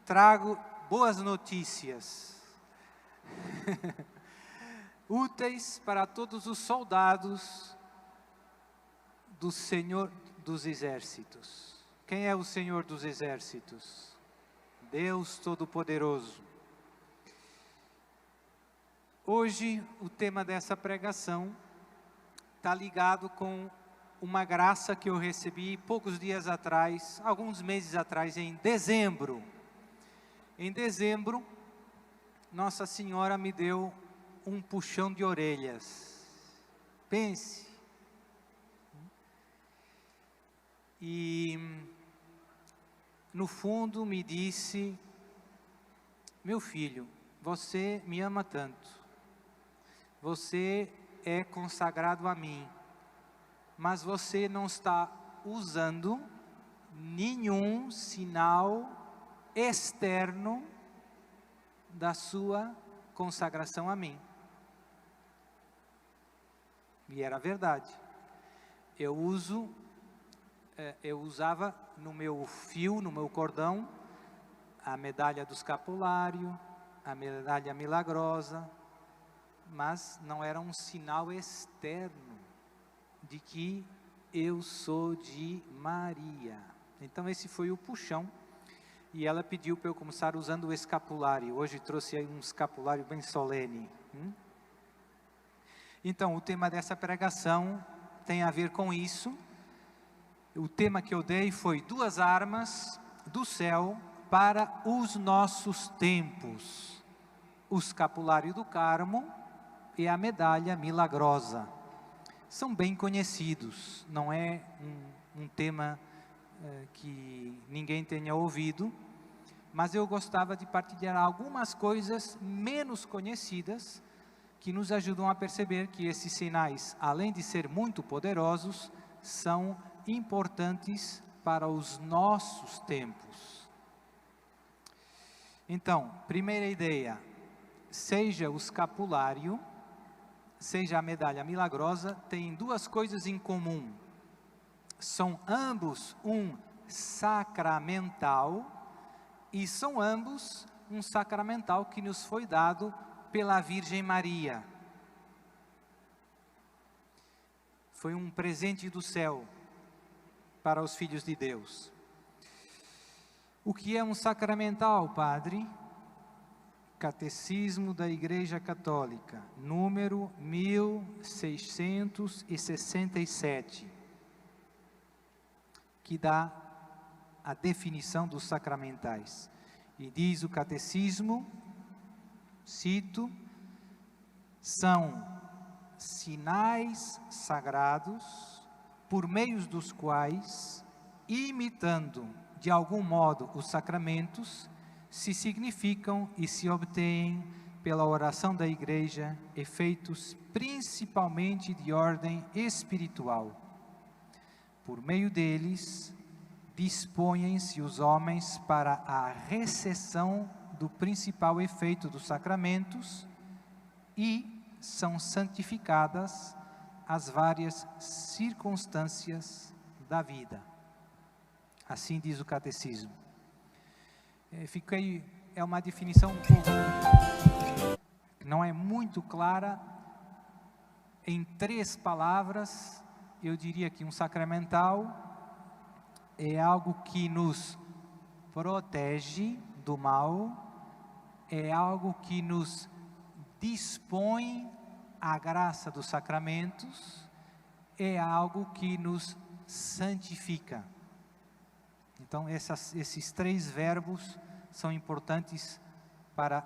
trago boas notícias, úteis para todos os soldados do Senhor dos Exércitos. Quem é o Senhor dos Exércitos? Deus Todo-Poderoso. Hoje, o tema dessa pregação está ligado com uma graça que eu recebi poucos dias atrás, alguns meses atrás, em dezembro. Em dezembro, Nossa Senhora me deu um puxão de orelhas. Pense. E, no fundo, me disse: meu filho, você me ama tanto. Você é consagrado a mim. Mas você não está usando nenhum sinal externo da sua consagração a mim. E era verdade. Eu usava no meu fio, no meu cordão, a medalha do escapulário, a medalha milagrosa, mas não era um sinal externo de que eu sou de Maria. Então esse foi o puxão, e ela pediu para eu começar usando o escapulário. Hoje trouxe aí um escapulário bem solene. Então o tema dessa pregação tem a ver com isso. O tema que eu dei foi 2 armas do céu para os nossos tempos: o escapulário do Carmo e a medalha milagrosa. São bem conhecidos, não é um tema que ninguém tenha ouvido, mas eu gostava de partilhar algumas coisas menos conhecidas que nos ajudam a perceber que esses sinais, além de ser muito poderosos, são importantes para os nossos tempos. Então, primeira ideia: seja o escapulário, seja a medalha milagrosa, têm 2 coisas em comum. São ambos um sacramental, e são ambos um sacramental que nos foi dado pela Virgem Maria. Foi um presente do céu para os filhos de Deus. O que é um sacramental, padre? Catecismo da Igreja Católica, número 1667, que dá a definição dos sacramentais. E diz o catecismo, cito: são sinais sagrados por meio dos quais, imitando de algum modo os sacramentos, se significam e se obtêm pela oração da Igreja efeitos principalmente de ordem espiritual. Por meio deles, dispõem-se os homens para a recepção do principal efeito dos sacramentos e são santificadas as várias circunstâncias da vida. Assim diz o catecismo. É uma definição um pouco, não é muito clara. Em 3 palavras, eu diria que um sacramental é algo que nos protege do mal, é algo que nos dispõe à graça dos sacramentos, é algo que nos santifica. Então, esses 3 verbos são importantes para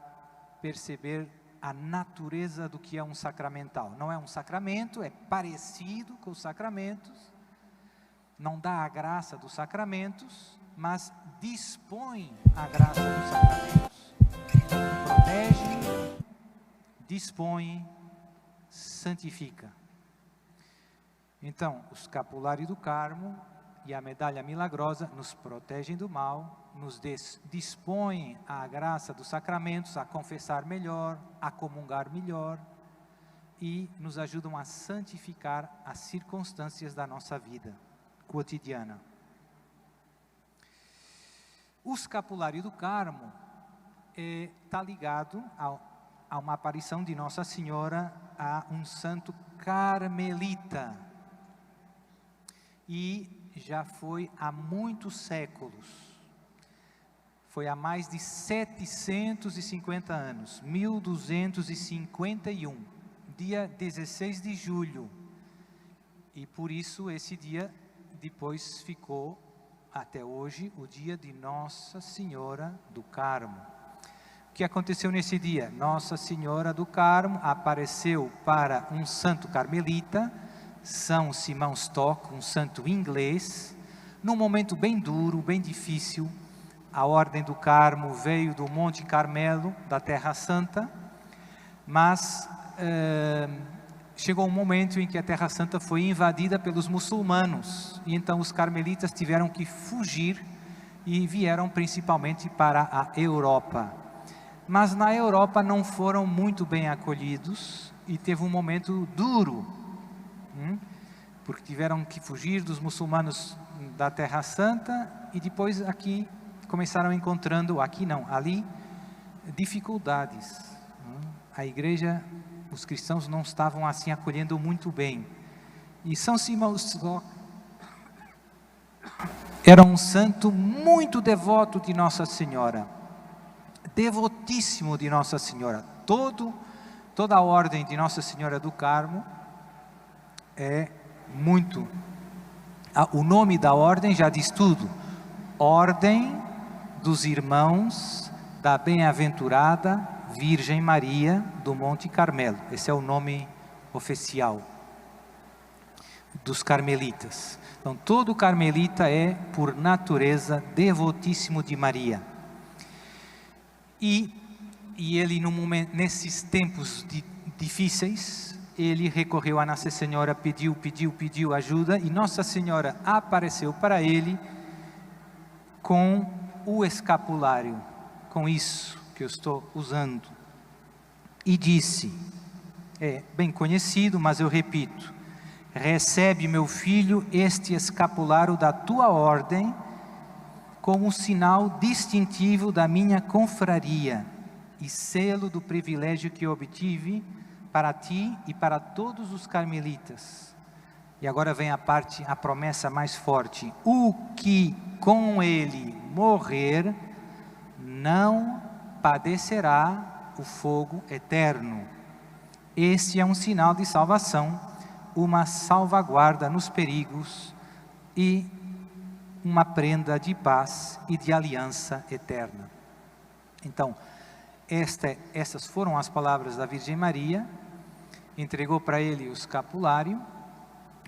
perceber a natureza do que é um sacramental. Não é um sacramento, é parecido com os sacramentos, não dá a graça dos sacramentos, mas dispõe a graça dos sacramentos. Protege, dispõe, santifica. Então, o escapulário do Carmo e a medalha milagrosa nos protegem do mal, nos dispõem à graça dos sacramentos, a confessar melhor, a comungar melhor, e nos ajudam a santificar as circunstâncias da nossa vida cotidiana. O escapulário do Carmo está ligado a uma aparição de Nossa Senhora a um santo carmelita. E já foi há muitos séculos. Foi há mais de 750 anos, 1251, dia 16 de julho. E por isso esse dia depois ficou, até hoje, o dia de Nossa Senhora do Carmo. O que aconteceu nesse dia? Nossa Senhora do Carmo apareceu para um santo carmelita, São Simão Stock, um santo inglês, num momento bem duro, bem difícil. A Ordem do Carmo veio do Monte Carmelo, da Terra Santa, mas chegou um momento em que a Terra Santa foi invadida pelos muçulmanos, e então os carmelitas tiveram que fugir e vieram principalmente para a Europa. Mas na Europa não foram muito bem acolhidos e teve um momento duro, porque tiveram que fugir dos muçulmanos da Terra Santa e depois aqui começaram encontrando, aqui não, ali, dificuldades. A igreja, os cristãos não estavam assim acolhendo muito bem. E São Simão era um santo muito devoto de Nossa Senhora, devotíssimo de Nossa Senhora. Toda a ordem de Nossa Senhora do Carmo é muito... O nome da ordem já diz tudo. Ordem dos Irmãos da Bem-aventurada Virgem Maria do Monte Carmelo. Esse é o nome oficial dos carmelitas. Então, todo carmelita é, por natureza, devotíssimo de Maria. E ele, nesses tempos difíceis, ele recorreu a Nossa Senhora, pediu ajuda, e Nossa Senhora apareceu para ele com o escapulário, com isso que eu estou usando, e disse, é bem conhecido, mas eu repito: recebe, meu filho, este escapulário da tua ordem, como um sinal distintivo da minha confraria, e selo do privilégio que obtive para ti e para todos os carmelitas. E agora vem a promessa mais forte: o que com ele morrer, não padecerá o fogo eterno. Este é um sinal de salvação, uma salvaguarda nos perigos e uma prenda de paz e de aliança eterna. Então, essas foram as palavras da Virgem Maria. Entregou para ele o escapulário,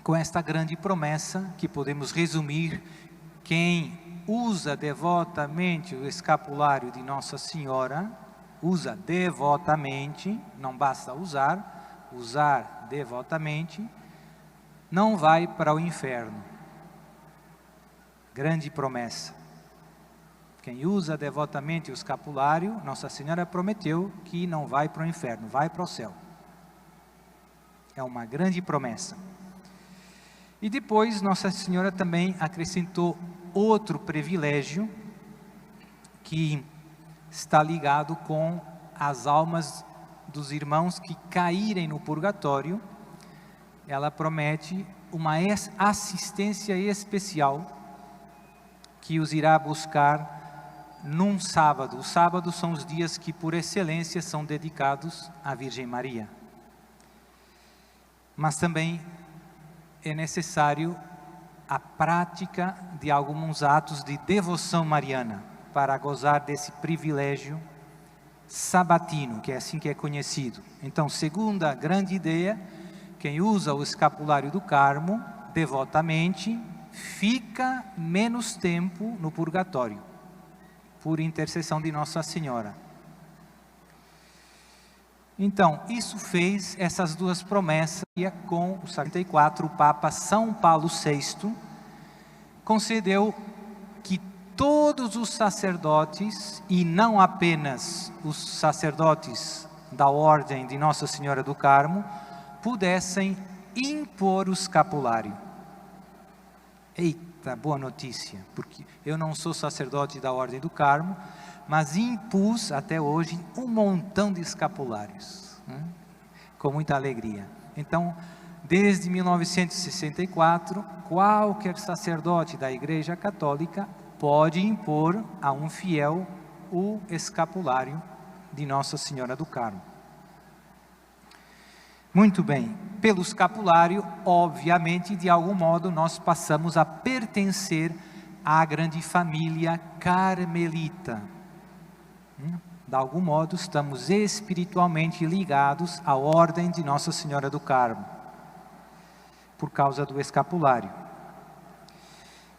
com esta grande promessa que podemos resumir: quem usa devotamente o escapulário de Nossa Senhora, usa devotamente, não basta usar devotamente, não vai para o inferno. Grande promessa. Quem usa devotamente o escapulário, Nossa Senhora prometeu que não vai para o inferno, vai para o céu. É uma grande promessa. E depois Nossa Senhora também acrescentou outro privilégio que está ligado com as almas dos irmãos que caírem no purgatório. Ela promete uma assistência especial que os irá buscar num sábado. Os sábados são os dias que por excelência são dedicados à Virgem Maria. Mas também é necessário a prática de alguns atos de devoção mariana para gozar desse privilégio sabatino, que é assim que é conhecido. Então, segunda grande ideia: quem usa o escapulário do Carmo devotamente fica menos tempo no purgatório, por intercessão de Nossa Senhora. Então, isso fez essas duas promessas, e com o 74, o Papa São Paulo VI concedeu que todos os sacerdotes, e não apenas os sacerdotes da Ordem de Nossa Senhora do Carmo, pudessem impor o escapulário. Eita! da boa notícia, porque eu não sou sacerdote da Ordem do Carmo, mas impus até hoje um montão de escapulários, com muita alegria. Então, desde 1964, qualquer sacerdote da Igreja Católica pode impor a um fiel o escapulário de Nossa Senhora do Carmo. Muito bem, pelo escapulário, obviamente, de algum modo, nós passamos a pertencer à grande família carmelita. De algum modo, estamos espiritualmente ligados à ordem de Nossa Senhora do Carmo, por causa do escapulário.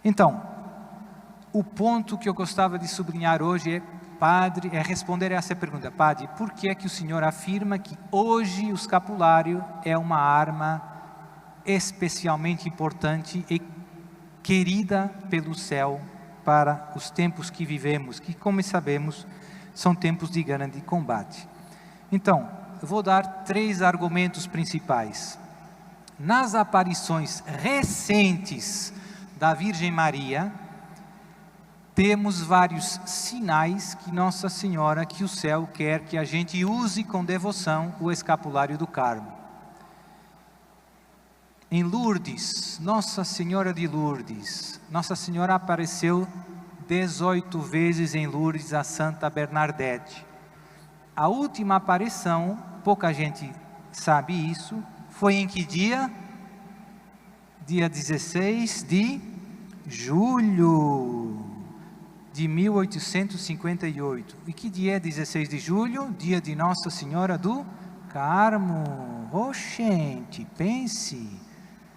Então, o ponto que eu gostava de sublinhar hoje é responder a essa pergunta: Padre, por que é que o senhor afirma que hoje o escapulário é uma arma especialmente importante e querida pelo céu para os tempos que vivemos, que, como sabemos, são tempos de grande combate? Então, eu vou dar 3 argumentos principais. Nas aparições recentes da Virgem Maria, temos vários sinais que Nossa Senhora, que o céu quer que a gente use com devoção o escapulário do Carmo. Em Lourdes, Nossa Senhora de Lourdes, Nossa Senhora apareceu 18 vezes em Lourdes a Santa Bernadette. A última aparição, pouca gente sabe isso, foi em que dia? Dia 16 de julho de 1858. E que dia é 16 de julho? Dia de Nossa Senhora do Carmo. Oh, gente, pense.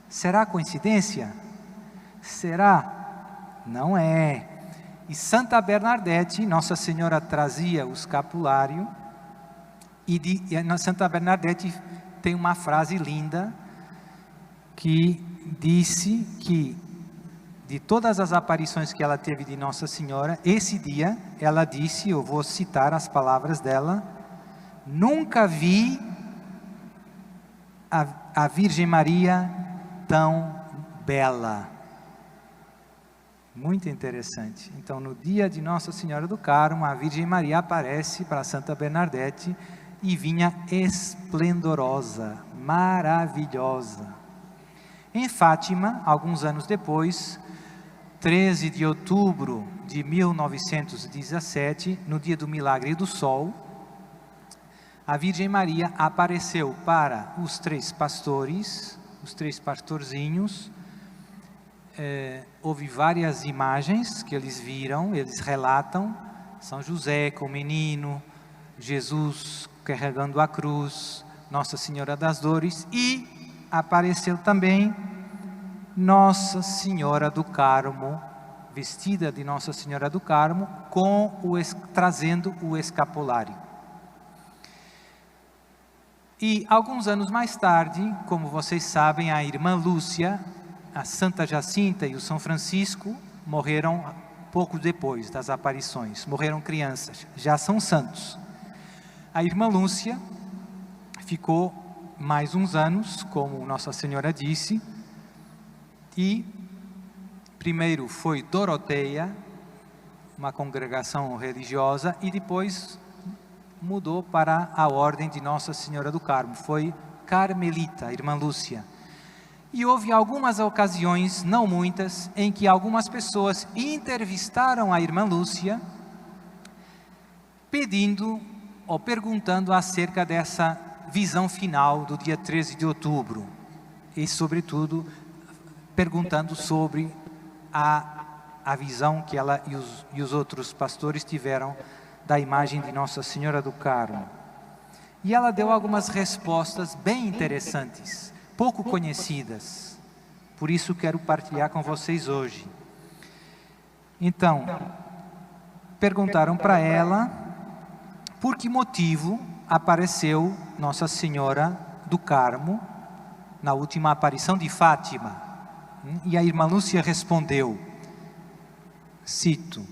Será coincidência? Será? Não é. E Santa Bernadette, Nossa Senhora trazia o escapulário, e Santa Bernadette tem uma frase linda, que disse que, de todas as aparições que ela teve de Nossa Senhora, esse dia, ela disse, eu vou citar as palavras dela: nunca vi a Virgem Maria tão bela. Muito interessante. Então, no dia de Nossa Senhora do Carmo, a Virgem Maria aparece para Santa Bernadette e vinha esplendorosa, maravilhosa. Em Fátima, alguns anos depois, 13 de outubro de 1917, no dia do Milagre do Sol, a Virgem Maria apareceu para os 3 pastores, os 3 pastorzinhos. Houve várias imagens que eles viram, eles relatam: São José com o menino, Jesus carregando a cruz, Nossa Senhora das Dores, e apareceu também Nossa Senhora do Carmo, vestida de Nossa Senhora do Carmo, trazendo o escapulário. E alguns anos mais tarde, como vocês sabem, a irmã Lúcia, a Santa Jacinta e o São Francisco morreram pouco depois das aparições, morreram crianças, já são santos. A irmã Lúcia ficou mais uns anos, como Nossa Senhora disse, e primeiro foi Doroteia, uma congregação religiosa, e depois mudou para a ordem de Nossa Senhora do Carmo, foi carmelita, a irmã Lúcia. E houve algumas ocasiões, não muitas, em que algumas pessoas entrevistaram a irmã Lúcia, pedindo ou perguntando acerca dessa visão final do dia 13 de outubro. E, sobretudo, perguntando sobre a visão que ela e os outros pastores tiveram da imagem de Nossa Senhora do Carmo. E ela deu algumas respostas bem interessantes, pouco conhecidas. Por isso quero partilhar com vocês hoje. Então, perguntaram para ela por que motivo apareceu Nossa Senhora do Carmo na última aparição de Fátima. E a irmã Lúcia respondeu, cito: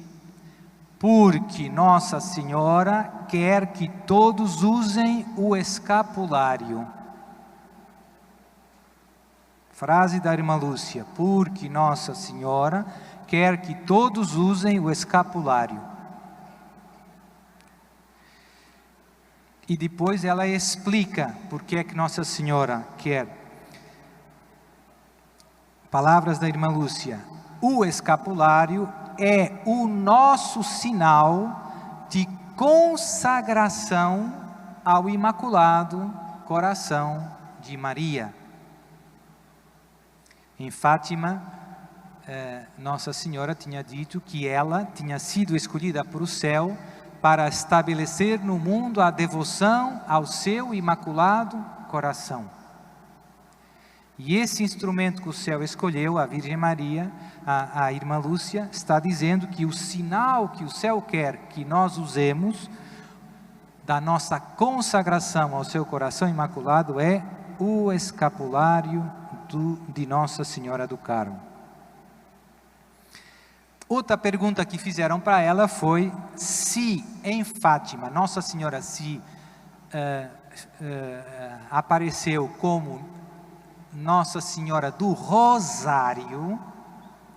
porque Nossa Senhora quer que todos usem o escapulário. Frase da irmã Lúcia: porque Nossa Senhora quer que todos usem o escapulário. E depois ela explica por que é que Nossa Senhora quer. Palavras da irmã Lúcia: o escapulário é o nosso sinal de consagração ao Imaculado Coração de Maria. Em Fátima, Nossa Senhora tinha dito que ela tinha sido escolhida para o céu para estabelecer no mundo a devoção ao seu Imaculado Coração. E esse instrumento que o céu escolheu, a Virgem Maria, a irmã Lúcia, está dizendo que o sinal que o céu quer que nós usemos da nossa consagração ao seu coração imaculado é o escapulário de Nossa Senhora do Carmo. Outra pergunta que fizeram para ela foi se em Fátima Nossa Senhora apareceu como Nossa Senhora do Rosário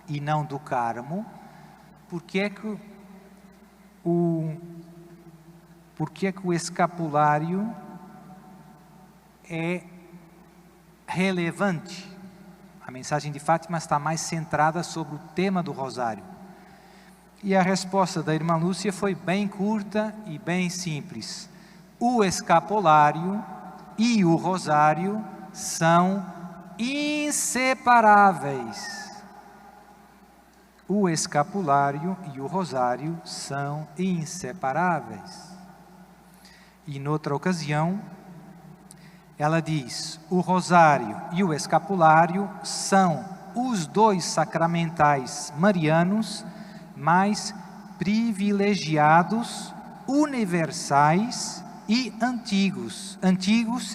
e não do Carmo, por que é que o escapulário é relevante? A mensagem de Fátima está mais centrada sobre o tema do rosário. E a resposta da irmã Lúcia foi bem curta e bem simples. O escapulário e o rosário são inseparáveis. O escapulário e o rosário são inseparáveis. E noutra ocasião, ela diz: o rosário e o escapulário são os dois sacramentais marianos mais privilegiados, universais e antigos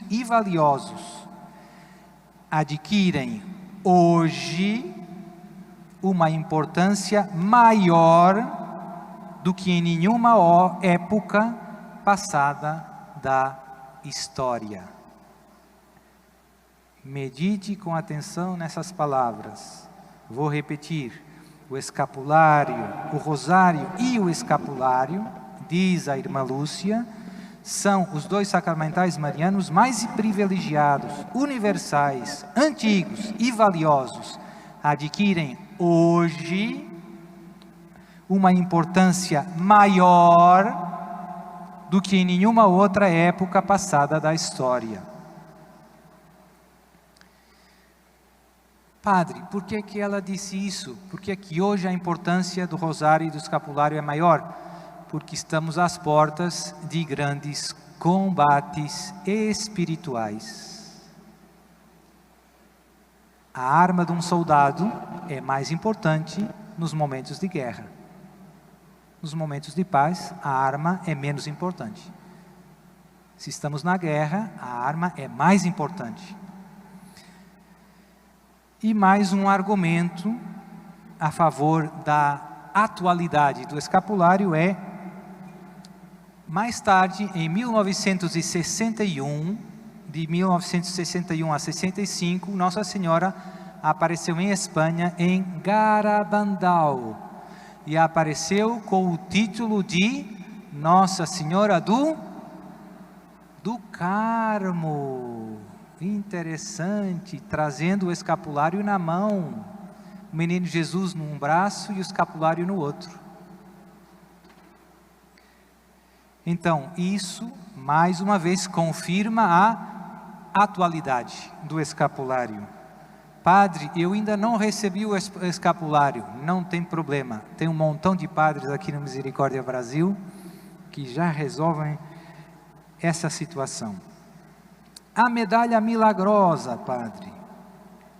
e valiosos. Adquirem hoje uma importância maior do que em nenhuma época passada da história. Medite com atenção nessas palavras. Vou repetir: o escapulário, o rosário e o escapulário, diz a irmã Lúcia, são os dois sacramentais marianos mais privilegiados, universais, antigos e valiosos. Adquirem hoje uma importância maior do que em nenhuma outra época passada da história. Padre, por que que ela disse isso? Por que que hoje a importância do rosário e do escapulário é maior? Porque estamos às portas de grandes combates espirituais. A arma de um soldado é mais importante nos momentos de guerra. Nos momentos de paz, a arma é menos importante. Se estamos na guerra, a arma é mais importante. E mais um argumento a favor da atualidade do escapulário é: mais tarde, em 1961, de 1961 a 65, Nossa Senhora apareceu em Espanha, em Garabandal, e apareceu com o título de Nossa Senhora do Carmo. Interessante, trazendo o escapulário na mão, o menino Jesus num braço e o escapulário no outro. Então, isso, mais uma vez, confirma a atualidade do escapulário. Padre, eu ainda não recebi o escapulário. Não tem problema, tem um montão de padres aqui no Misericórdia Brasil que já resolvem essa situação. A medalha milagrosa, Padre,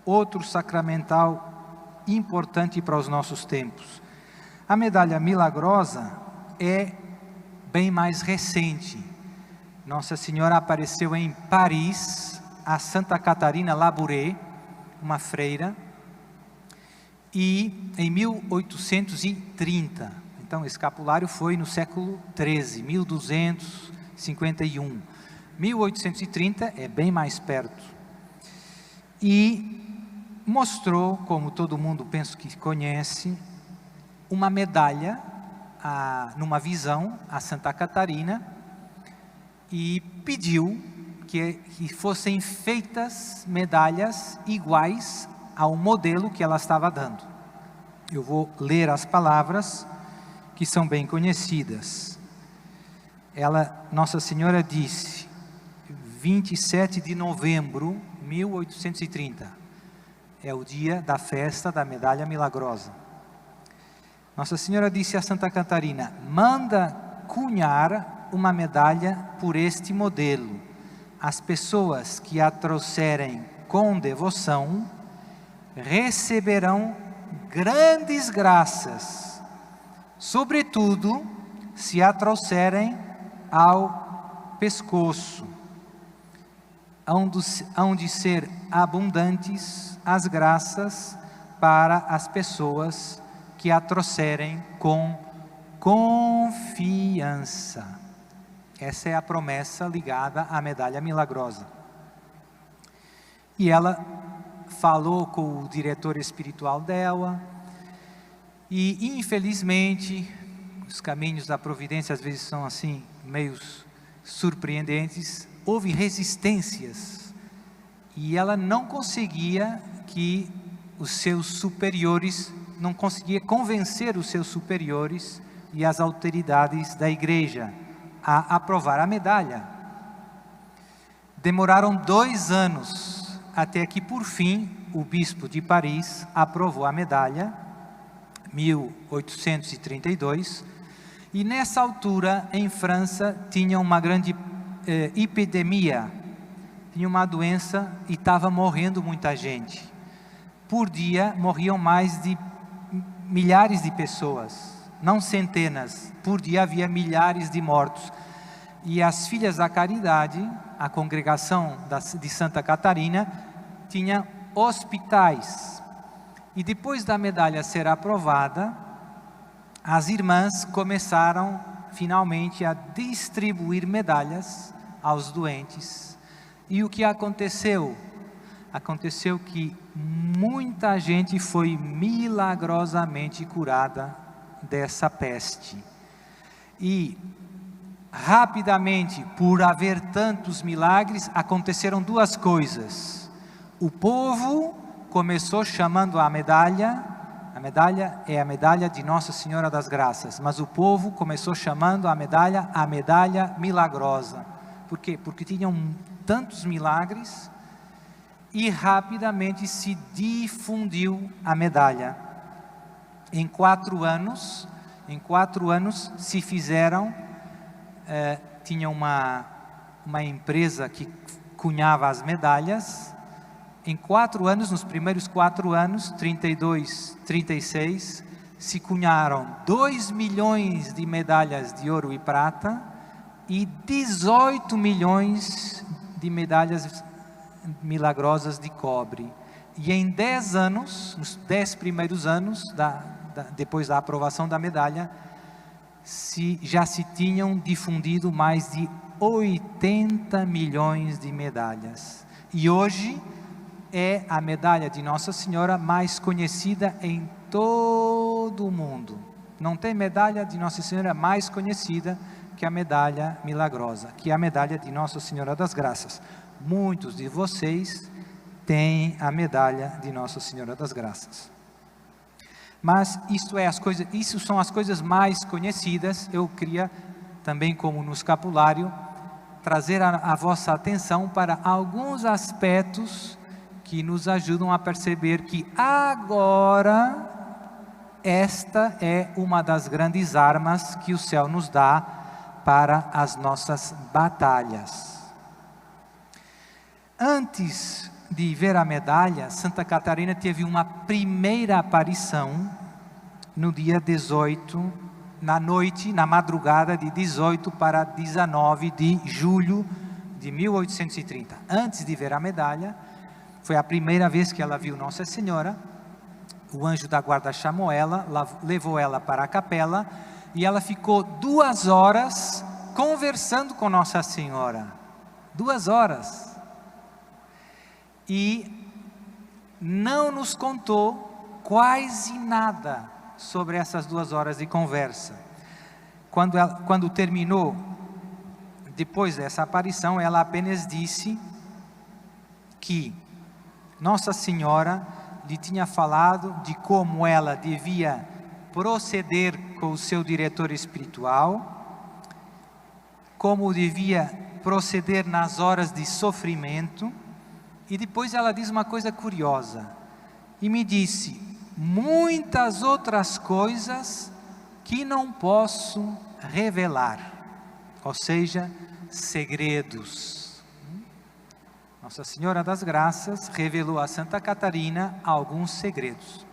outro sacramental importante para os nossos tempos. A medalha milagrosa é bem mais recente. Nossa Senhora apareceu em Paris, a Santa Catarina Labouré, uma freira, e em 1830. Então, o escapulário foi no século XIII, 1251. 1830 é bem mais perto. E mostrou, como todo mundo penso que conhece, uma medalha, numa visão, a Santa Catarina, e pediu que fossem feitas medalhas iguais ao modelo que ela estava dando. Eu vou ler as palavras que são bem conhecidas. Nossa Senhora disse, 27 de novembro de 1830, é o dia da festa da Medalha Milagrosa. Nossa Senhora disse a Santa Catarina: manda cunhar uma medalha por este modelo. As pessoas que a trouxerem com devoção receberão grandes graças, sobretudo se a trouxerem ao pescoço. Hão de ser abundantes as graças para as pessoas que a trouxerem com confiança. Essa é a promessa ligada à medalha milagrosa. E ela falou com o diretor espiritual dela, e infelizmente, os caminhos da providência às vezes são assim, meio surpreendentes, houve resistências, e ela não conseguia que os seus superiores, não conseguia convencer os seus superiores e as autoridades da igreja a aprovar a medalha. Demoraram 2 anos, até que por fim, o bispo de Paris aprovou a medalha, 1832, e nessa altura, em França, tinha uma grande epidemia, tinha uma doença e estava morrendo muita gente. Por dia, morriam mais de milhares de pessoas, não centenas, por dia havia milhares de mortos. E as Filhas da Caridade, a congregação de Santa Catarina, tinha hospitais. E depois da medalha ser aprovada, as irmãs começaram finalmente a distribuir medalhas aos doentes. E o que aconteceu? Aconteceu que muita gente foi milagrosamente curada dessa peste. E rapidamente, por haver tantos milagres, aconteceram 2 coisas. O povo começou chamando a medalha é a medalha de Nossa Senhora das Graças, mas o povo começou chamando a medalha milagrosa. Por quê? Porque tinham tantos milagres e rapidamente se difundiu a medalha. Em 4 anos se fizeram, tinha uma empresa que cunhava as medalhas. Em 4 anos, nos primeiros 4 anos, 32, 36, se cunharam 2 milhões de medalhas de ouro e prata e 18 milhões de medalhas milagrosas de cobre. E em 10 anos, nos 10 primeiros anos, depois da aprovação da medalha, já se tinham difundido mais de 80 milhões de medalhas. E hoje é a medalha de Nossa Senhora mais conhecida em todo o mundo. Não tem medalha de Nossa Senhora mais conhecida que a medalha milagrosa, que é a medalha de Nossa Senhora das Graças. Muitos de vocês têm a medalha de Nossa Senhora das Graças. Mas isso são as coisas mais conhecidas. Eu queria também, como no escapulário, trazer a vossa atenção para alguns aspectos que nos ajudam a perceber que agora esta é uma das grandes armas que o céu nos dá para as nossas batalhas. Antes de ver a medalha, Santa Catarina teve uma primeira aparição no dia 18, na madrugada de 18 para 19 de julho de 1830. Antes de ver a medalha, foi a primeira vez que ela viu Nossa Senhora. O anjo da guarda chamou ela, levou ela para a capela, e ela ficou 2 horas conversando com Nossa Senhora. 2 horas. E não nos contou quase nada sobre essas 2 horas de conversa. Quando terminou, depois dessa aparição, ela apenas disse que Nossa Senhora lhe tinha falado de como ela devia proceder com o seu diretor espiritual, como devia proceder nas horas de sofrimento, e depois ela diz uma coisa curiosa, e me disse, muitas outras coisas que não posso revelar, ou seja, segredos. Nossa Senhora das Graças revelou a Santa Catarina alguns segredos.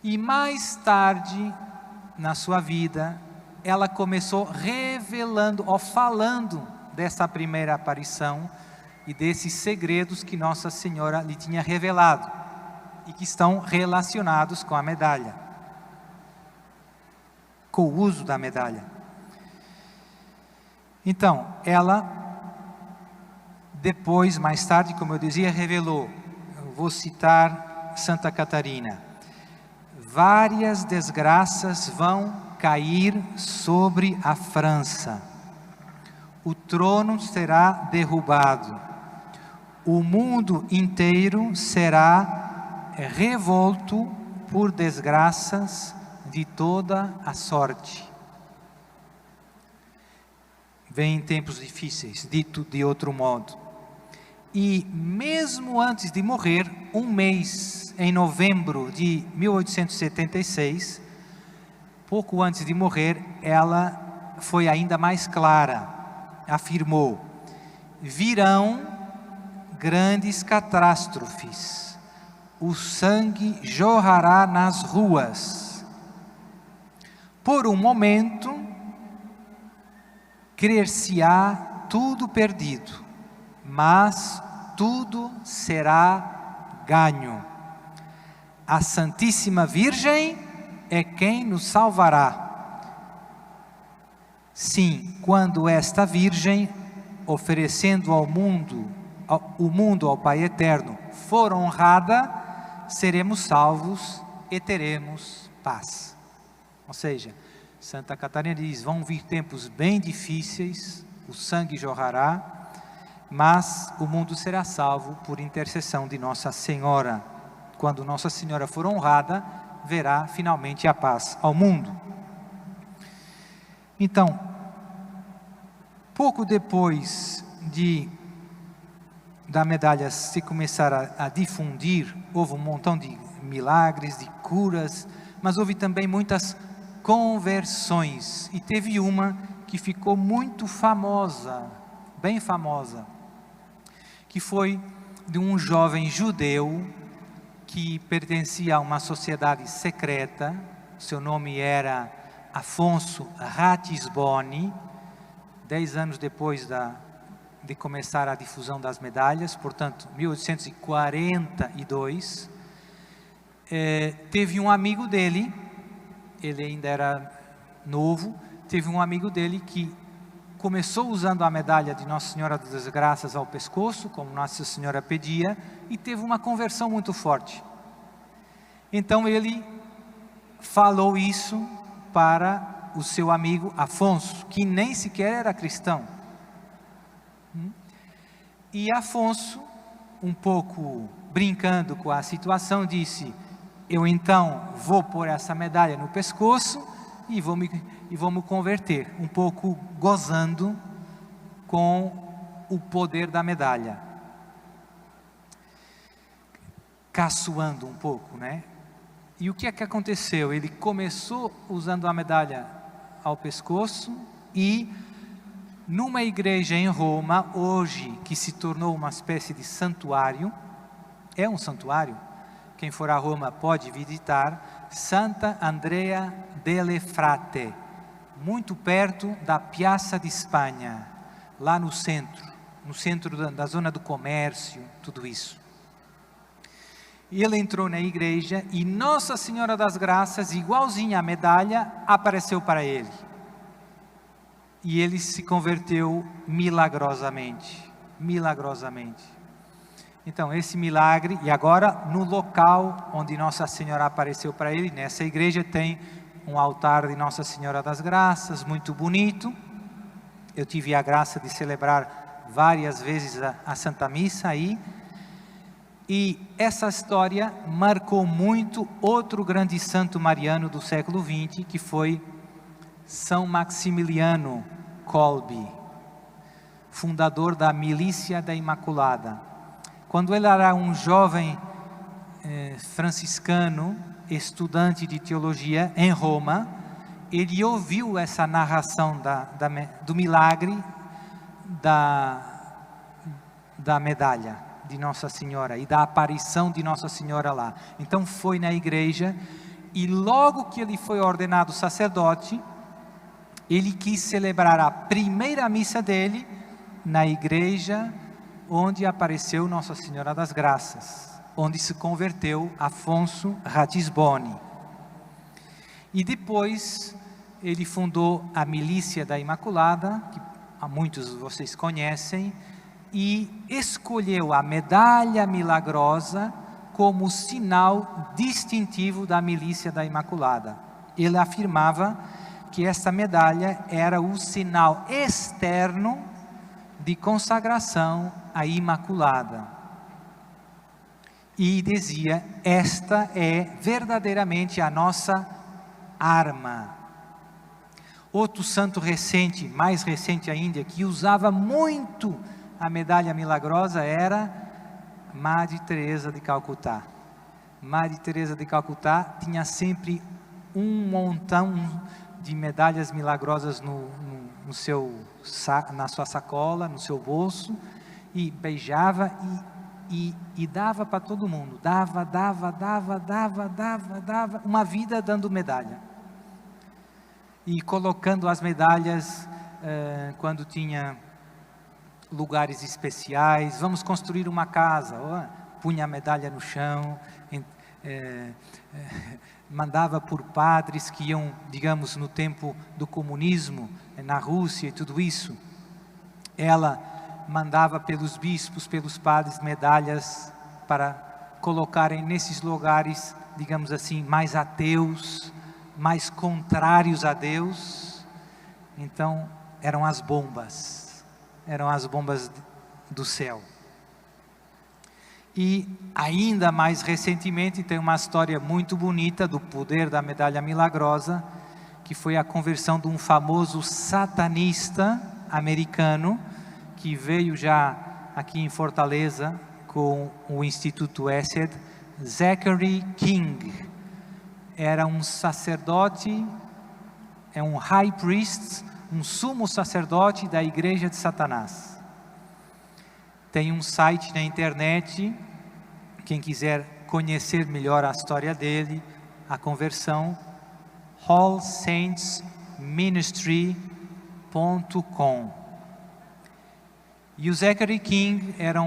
E mais tarde, na sua vida, ela começou revelando, ou falando dessa primeira aparição e desses segredos que Nossa Senhora lhe tinha revelado e que estão relacionados com a medalha, com o uso da medalha. Então, ela depois, mais tarde, como eu dizia, revelou, eu vou citar Santa Catarina, várias desgraças vão cair sobre a França, o trono será derrubado, o mundo inteiro será revolto por desgraças de toda a sorte. Vem tempos difíceis, dito de outro modo. E mesmo antes de morrer, um mês, em novembro de 1876, pouco antes de morrer, ela foi ainda mais clara, afirmou, virão grandes catástrofes, o sangue jorrará nas ruas. Por um momento, crer-se-á tudo perdido, mas tudo será ganho. A Santíssima Virgem é quem nos salvará. Sim, quando esta Virgem, oferecendo ao mundo, o mundo ao Pai Eterno, for honrada, seremos salvos e teremos paz. Ou seja, Santa Catarina diz, vão vir tempos bem difíceis, o sangue jorrará, mas o mundo será salvo por intercessão de Nossa Senhora. Quando Nossa Senhora for honrada, verá finalmente a paz ao mundo. Então, pouco depois da medalha se começar a difundir, houve um montão de milagres, de curas, mas houve também muitas conversões, e teve uma que ficou muito famosa, bem famosa, que foi de um jovem judeu que pertencia a uma sociedade secreta, seu nome era Afonso Ratisbonne, 10 anos depois de começar a difusão das medalhas, portanto, 1842, teve um amigo dele, ele ainda era novo, teve um amigo dele que começou usando a medalha de Nossa Senhora das Desgraças ao pescoço, como Nossa Senhora pedia, e teve uma conversão muito forte. Então ele falou isso para o seu amigo Afonso, que nem sequer era cristão. E Afonso, um pouco brincando com a situação, disse, eu então vou pôr essa medalha no pescoço e vou me converter, um pouco gozando com o poder da medalha. Caçoando um pouco, né? E o que é que aconteceu? Ele começou usando a medalha ao pescoço e numa igreja em Roma, hoje, que se tornou uma espécie de santuário, é um santuário, quem for a Roma pode visitar, Santa Andrea delle Frate, muito perto da Piazza di Spagna, lá no centro da zona do comércio, tudo isso. E ele entrou na igreja e Nossa Senhora das Graças, igualzinha à medalha, apareceu para ele. E ele se converteu milagrosamente, milagrosamente. Então, esse milagre, e agora no local onde Nossa Senhora apareceu para ele, nessa igreja tem um altar de Nossa Senhora das Graças, muito bonito. Eu tive a graça de celebrar várias vezes a Santa Missa aí. E essa história marcou muito outro grande santo mariano do século XX, que foi São Maximiliano Kolbe, fundador da Milícia da Imaculada. Quando ele era um jovem franciscano, estudante de teologia em Roma, ele ouviu essa narração do milagre da medalha de Nossa Senhora e da aparição de Nossa Senhora lá. Então foi na igreja, e logo que ele foi ordenado sacerdote, ele quis celebrar a primeira missa dele na igreja onde apareceu Nossa Senhora das Graças, onde se converteu Afonso Ratisbonne. E depois ele fundou a Milícia da Imaculada, que muitos de vocês conhecem, e escolheu a medalha milagrosa como sinal distintivo da Milícia da Imaculada. Ele afirmava que essa medalha era o sinal externo de consagração à Imaculada. E dizia, esta é verdadeiramente a nossa arma. Outro santo recente, mais recente ainda, que usava muito a medalha milagrosa era Madre Teresa de Calcutá. Madre Teresa de Calcutá tinha sempre um montão de medalhas milagrosas na sua sacola, no seu bolso, e beijava e dava para todo mundo. Dava, uma vida dando medalha. E colocando as medalhas quando tinha lugares especiais. Vamos construir uma casa, punha a medalha no chão, mandava por padres que iam, digamos, no tempo do comunismo, na Rússia e tudo isso. Ela mandava pelos bispos, pelos padres, medalhas para colocarem nesses lugares, digamos assim, mais ateus, mais contrários a Deus. Então, eram as bombas do céu. E ainda mais recentemente tem uma história muito bonita do poder da medalha milagrosa, que foi a conversão de um famoso satanista americano, que veio já aqui em Fortaleza com o Instituto Esed, Zachary King. Era um sacerdote, um high priest, um sumo sacerdote da igreja de Satanás. Tem um site na internet, quem quiser conhecer melhor a história dele, a conversão, allsaintsministry.com. E o Zachary King era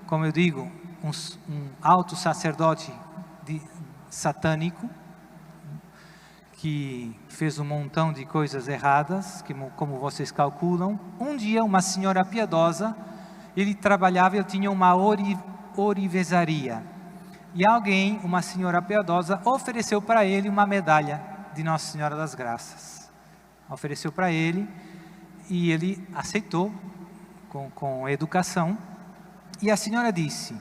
como eu digo, um alto sacerdote satânico, que fez um montão de coisas erradas, como vocês calculam. Um dia, uma senhora piedosa, ele tinha uma orivesaria. E uma senhora piedosa, ofereceu para ele uma medalha de Nossa Senhora das Graças. Ofereceu para ele, e ele aceitou, com educação. E a senhora disse,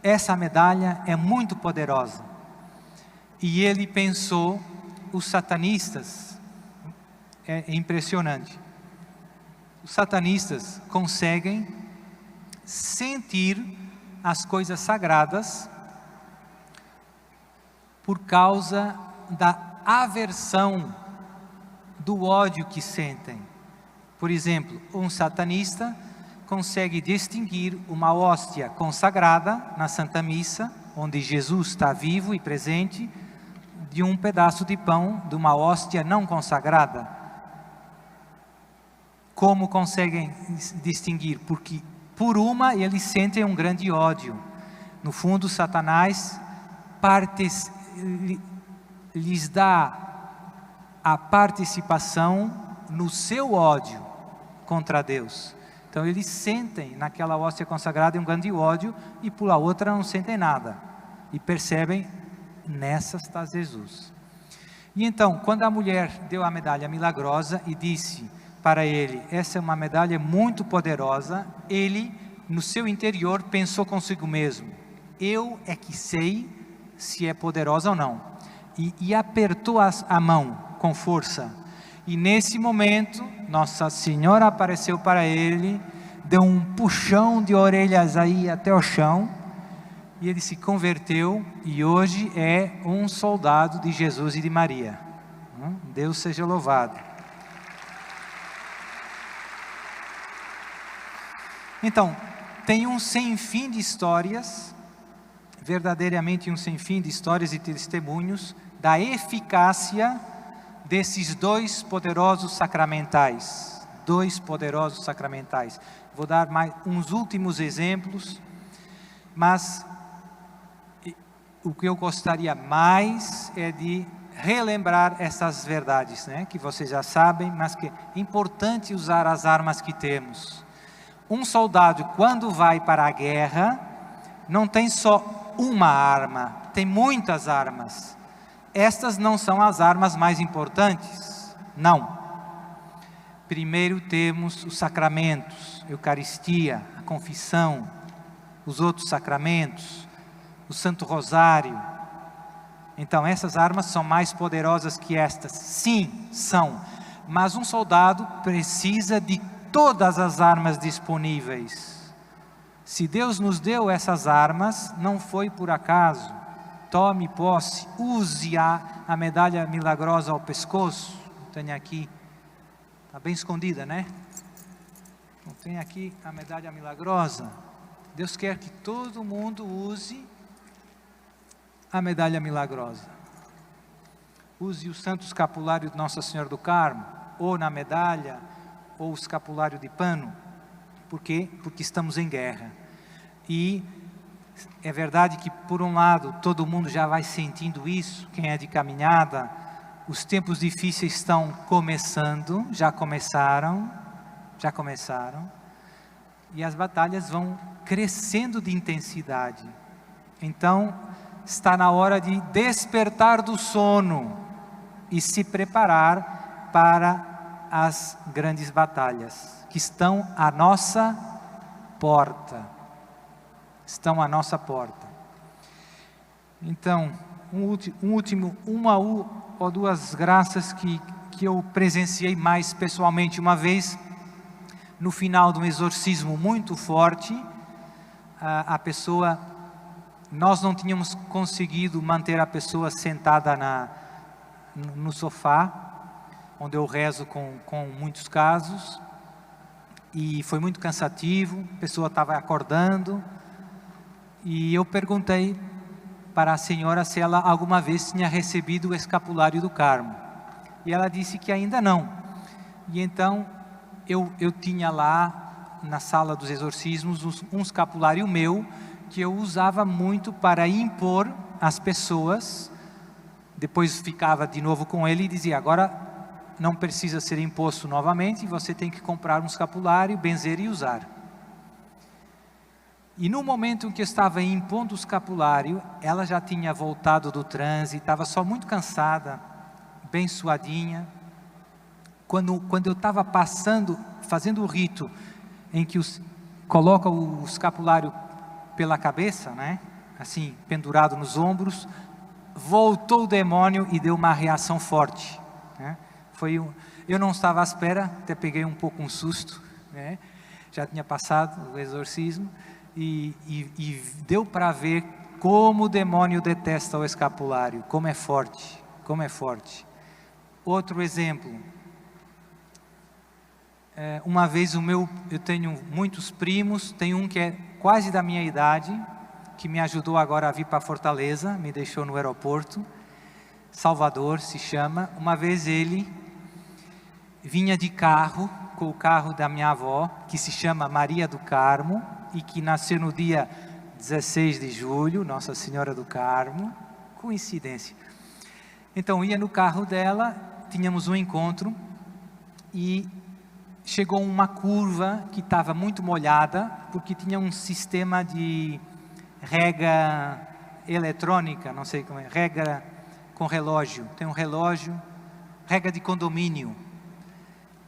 essa medalha é muito poderosa. E ele pensou, os satanistas, é impressionante, os satanistas conseguem sentir as coisas sagradas por causa da aversão, do ódio que sentem. Por exemplo, um satanista consegue distinguir uma hóstia consagrada na Santa Missa, onde Jesus está vivo e presente, de um pedaço de pão, de uma hóstia não consagrada. Como conseguem distinguir? Porque por uma eles sentem um grande ódio. No fundo, Satanás lhes dá a participação no seu ódio contra Deus. Então eles sentem naquela hóstia consagrada um grande ódio, e por a outra não sentem nada. E percebem, nessa está Jesus. E então, quando a mulher deu a medalha milagrosa e disse para ele, essa é uma medalha muito poderosa, ele, no seu interior, pensou consigo mesmo, eu é que sei se é poderosa ou não. E apertou a mão com força. E nesse momento, Nossa Senhora apareceu para ele, deu um puxão de orelhas aí até o chão, e ele se converteu, e hoje é um soldado de Jesus e de Maria. Deus seja louvado. Então, tem um sem fim de histórias, verdadeiramente um sem fim de histórias e testemunhos da eficácia desses dois poderosos sacramentais. Dois poderosos sacramentais. Vou dar mais uns últimos exemplos, mas o que eu gostaria mais é de relembrar essas verdades, né, que vocês já sabem, mas que é importante usar as armas que temos. Um soldado, quando vai para a guerra, não tem só uma arma, tem muitas armas. Estas não são as armas mais importantes, não. Primeiro temos os sacramentos, Eucaristia, a confissão, os outros sacramentos, o Santo Rosário. Então essas armas são mais poderosas que estas? Sim, são. Mas um soldado precisa de todas as armas disponíveis. Se Deus nos deu essas armas, não foi por acaso. Tome posse, use a medalha milagrosa ao pescoço. Tenho aqui, está bem escondida, né? Tem aqui a medalha milagrosa. Deus quer que todo mundo use a medalha milagrosa. Use o santo escapulário de Nossa Senhora do Carmo, ou na medalha, ou o escapulário de pano. Por quê? Porque estamos em guerra. E é verdade que, por um lado, todo mundo já vai sentindo isso, quem é de caminhada, os tempos difíceis estão começando, já começaram, e as batalhas vão crescendo de intensidade. Então, está na hora de despertar do sono e se preparar para as grandes batalhas, que estão à nossa porta. Estão à nossa porta. Então, uma ou duas graças que eu presenciei mais pessoalmente. Uma vez, no final de um exorcismo muito forte, a pessoa, nós não tínhamos conseguido manter a pessoa sentada no sofá, onde eu rezo com muitos casos, e foi muito cansativo, a pessoa estava acordando, e eu perguntei para a senhora se ela alguma vez tinha recebido o escapulário do Carmo, e ela disse que ainda não. E então eu tinha lá na sala dos exorcismos um escapulário meu, que eu usava muito para impor às pessoas, depois ficava de novo com ele e dizia, agora não precisa ser imposto novamente, você tem que comprar um escapulário, benzer e usar. E no momento em que eu estava impondo o escapulário, ela já tinha voltado do transe, estava só muito cansada, bem suadinha. Quando eu estava fazendo o rito, em que coloca o escapulário pela cabeça, né? Assim, pendurado nos ombros, voltou o demônio e deu uma reação forte, né? Eu não estava à espera, até peguei um pouco um susto, né? Já tinha passado o exorcismo, e deu para ver como o demônio detesta o escapulário, como é forte, como é forte. Outro exemplo, uma vez eu tenho muitos primos, tem um que é quase da minha idade, que me ajudou agora a vir para Fortaleza, me deixou no aeroporto, Salvador se chama. Uma vez ele vinha de carro, com o carro da minha avó, que se chama Maria do Carmo, e que nasceu no dia 16 de julho, Nossa Senhora do Carmo, coincidência. Então ia no carro dela, tínhamos um encontro, e chegou uma curva que estava muito molhada, porque tinha um sistema de rega eletrônica, não sei como é, rega com relógio, tem um relógio, rega de condomínio.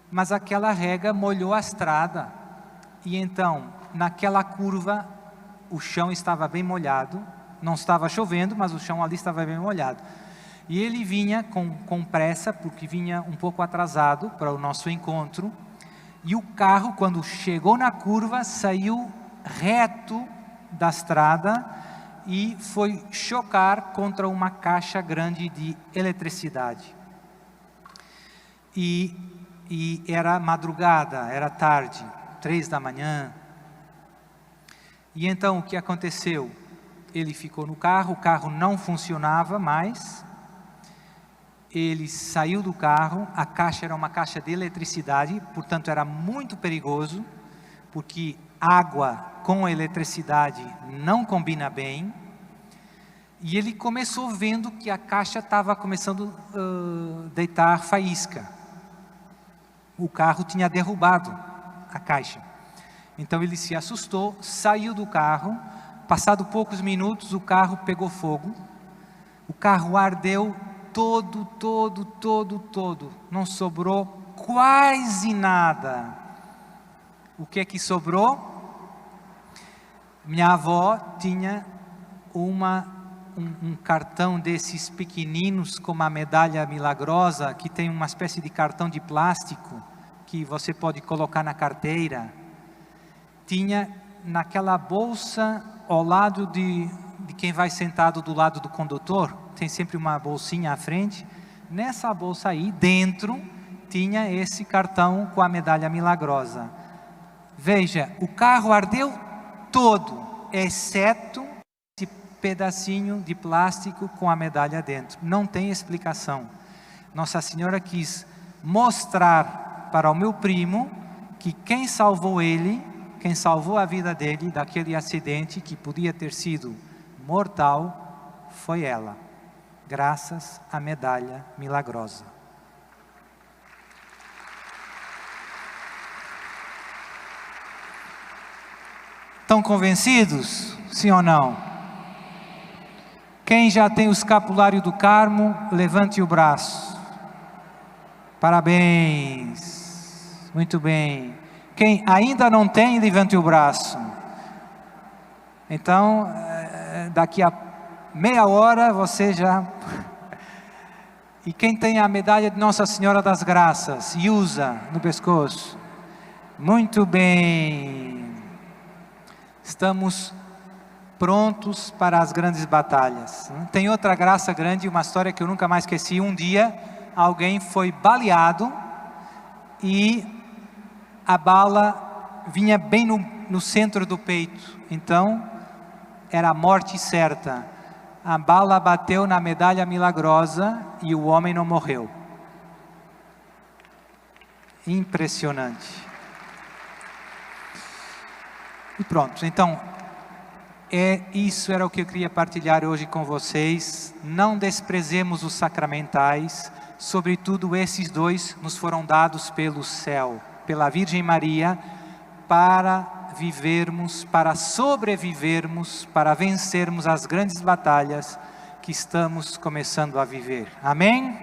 Mas aquela rega molhou a estrada, e então, naquela curva, o chão estava bem molhado, não estava chovendo, mas o chão ali estava bem molhado. E ele vinha com pressa, porque vinha um pouco atrasado para o nosso encontro, e o carro, quando chegou na curva, saiu reto da estrada e foi chocar contra uma caixa grande de eletricidade. E era madrugada, era tarde, 3 da manhã. E então o que aconteceu? Ele ficou no carro, o carro não funcionava mais. Ele saiu do carro, a caixa era uma caixa de eletricidade, portanto era muito perigoso, porque água com eletricidade não combina bem. E ele começou vendo que a caixa estava começando a deitar faísca. O carro tinha derrubado a caixa. Então ele se assustou, saiu do carro, passado poucos minutos o carro pegou fogo, o carro ardeu todo, não sobrou quase nada. O que é que sobrou? Minha avó tinha um cartão desses pequeninos com uma medalha milagrosa, que tem uma espécie de cartão de plástico, que você pode colocar na carteira. Tinha naquela bolsa ao lado de quem vai sentado do lado do condutor, tem sempre uma bolsinha à frente. Nessa bolsa aí, dentro, tinha esse cartão com a medalha milagrosa. Veja, o carro ardeu todo, exceto esse pedacinho de plástico com a medalha dentro. Não tem explicação. Nossa Senhora quis mostrar para o meu primo que quem salvou ele, quem salvou a vida dele daquele acidente que podia ter sido mortal, foi ela, graças à medalha milagrosa. Estão convencidos? Sim ou não? Quem já tem o escapulário do Carmo, levante o braço. Parabéns. Muito bem. Quem ainda não tem, levante o braço. Então, daqui a meia hora você já... E quem tem a medalha de Nossa Senhora das Graças e usa no pescoço? Muito bem. Estamos prontos para as grandes batalhas. Tem outra graça grande, uma história que eu nunca mais esqueci. Um dia, alguém foi baleado e a bala vinha bem no centro do peito. Então, era a morte certa. A bala bateu na medalha milagrosa e o homem não morreu. Impressionante. E pronto, então, isso era o que eu queria partilhar hoje com vocês. Não desprezemos os sacramentais, sobretudo esses dois nos foram dados pelo céu, pela Virgem Maria, para vivermos, para sobrevivermos, para vencermos as grandes batalhas que estamos começando a viver. Amém?